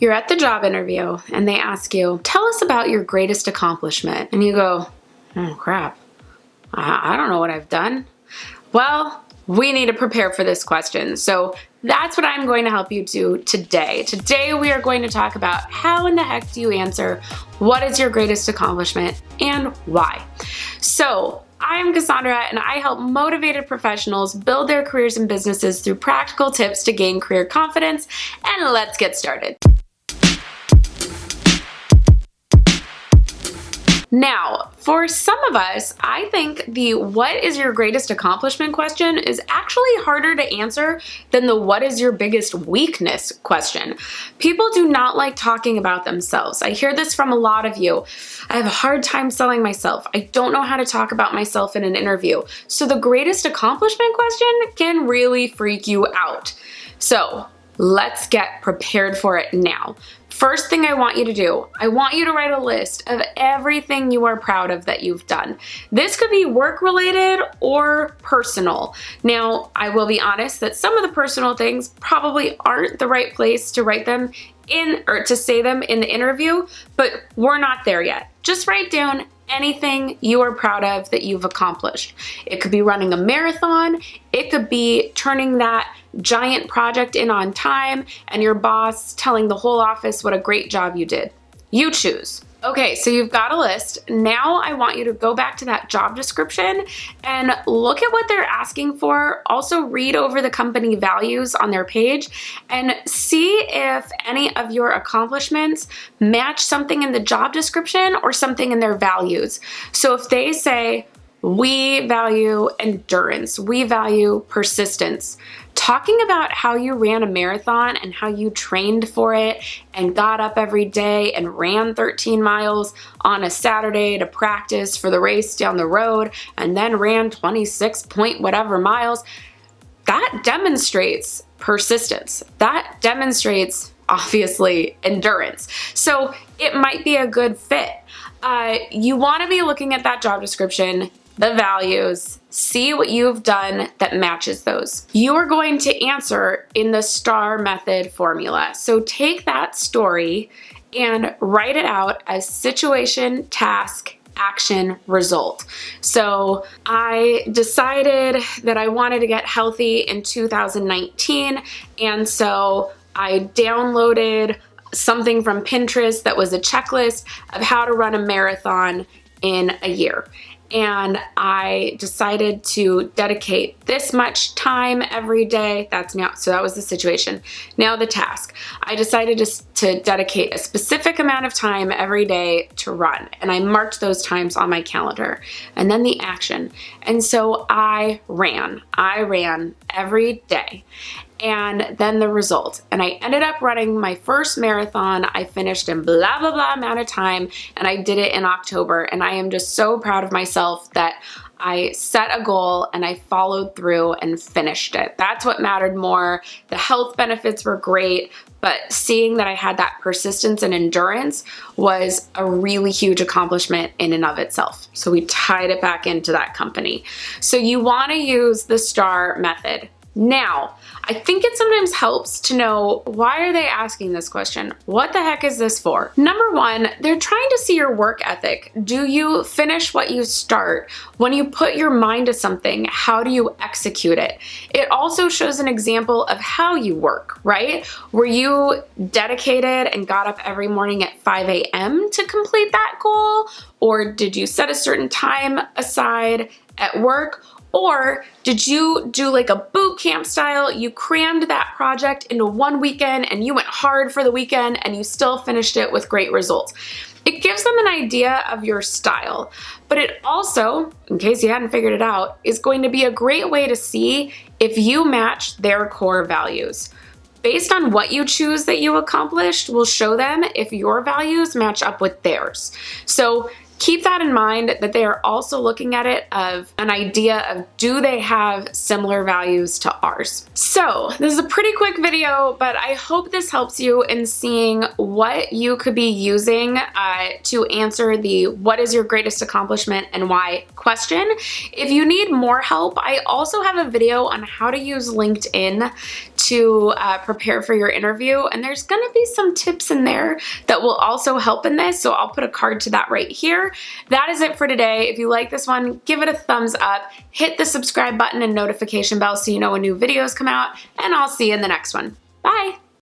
You're at the job interview and they ask you, tell us about your greatest accomplishment. And you go, oh crap, I don't know what I've done. Well, we need to prepare for this question. So that's what I'm going to help you do today. Today we are going to talk about how in the heck do you answer what is your greatest accomplishment and why. So I'm Cassandra and I help motivated professionals build their careers and businesses through practical tips to gain career confidence. And let's get started. Now, for some of us, I think the what is your greatest accomplishment question is actually harder to answer than the what is your biggest weakness question. People do not like talking about themselves. I hear this from a lot of you. I have a hard time selling myself. I don't know how to talk about myself in an interview. So the greatest accomplishment question can really freak you out. So let's get prepared for it now. First thing I want you to do, I want you to write a list of everything you are proud of that you've done. This could be work-related or personal. Now, I will be honest that some of the personal things probably aren't the right place to write them in or to say them in the interview, but we're not there yet. Just write down anything you are proud of that you've accomplished. It could be running a marathon. It could be turning that giant project in on time and your boss telling the whole office what a great job you did. You choose. Okay, so you've got a list. Now I want you to go back to that job description and look at what they're asking for. Also read over the company values on their page and see if any of your accomplishments match something in the job description or something in their values. So if they say, we value endurance, we value persistence, talking about how you ran a marathon and how you trained for it and got up every day and ran 13 miles on a Saturday to practice for the race down the road and then ran 26 point whatever miles, that demonstrates persistence. That demonstrates, obviously, endurance. So it might be a good fit. You want to be looking at that job description, the values, see what you've done that matches those. You are going to answer in the STAR method formula. So take that story and write it out as situation, task, action, result. So I decided that I wanted to get healthy in 2019, and so I downloaded something from Pinterest that was a checklist of how to run a marathon in a year. And I decided to dedicate this much time every day. So that was the situation. Now the task. I decided to dedicate a specific amount of time every day to run. And I marked those times on my calendar. And then the action. And so I ran every day. And then the result. And I ended up running my first marathon. I finished in blah, blah, blah amount of time, and I did it in October. And I am just so proud of myself that I set a goal and I followed through and finished it. That's what mattered more. The health benefits were great, but seeing that I had that persistence and endurance was a really huge accomplishment in and of itself. So we tied it back into that company. So you want to use the STAR method. Now, I think it sometimes helps to know, why are they asking this question? What the heck is this for? Number one, they're trying to see your work ethic. Do you finish what you start? When you put your mind to something, how do you execute it? It also shows an example of how you work, right? Were you dedicated and got up every morning at 5 a.m. to complete that goal? Or did you set a certain time aside at work? Or did you do like a boot camp style? You crammed that project into one weekend and you went hard for the weekend and you still finished it with great results. It gives them an idea of your style, but it also, in case you hadn't figured it out, is going to be a great way to see if you match their core values. Based on what you choose that you accomplished will show them if your values match up with theirs. So keep that in mind, that they are also looking at it of an idea of, do they have similar values to ours? So this is a pretty quick video, but I hope this helps you in seeing what you could be using to answer the what is your greatest accomplishment and why question. If you need more help, I also have a video on how to use LinkedIn to prepare for your interview, and there's gonna be some tips in there that will also help in this, so I'll put a card to that right here. That is it for today. If you like this one, give it a thumbs up, hit the subscribe button and notification bell so you know when new videos come out, and I'll see you in the next one. Bye!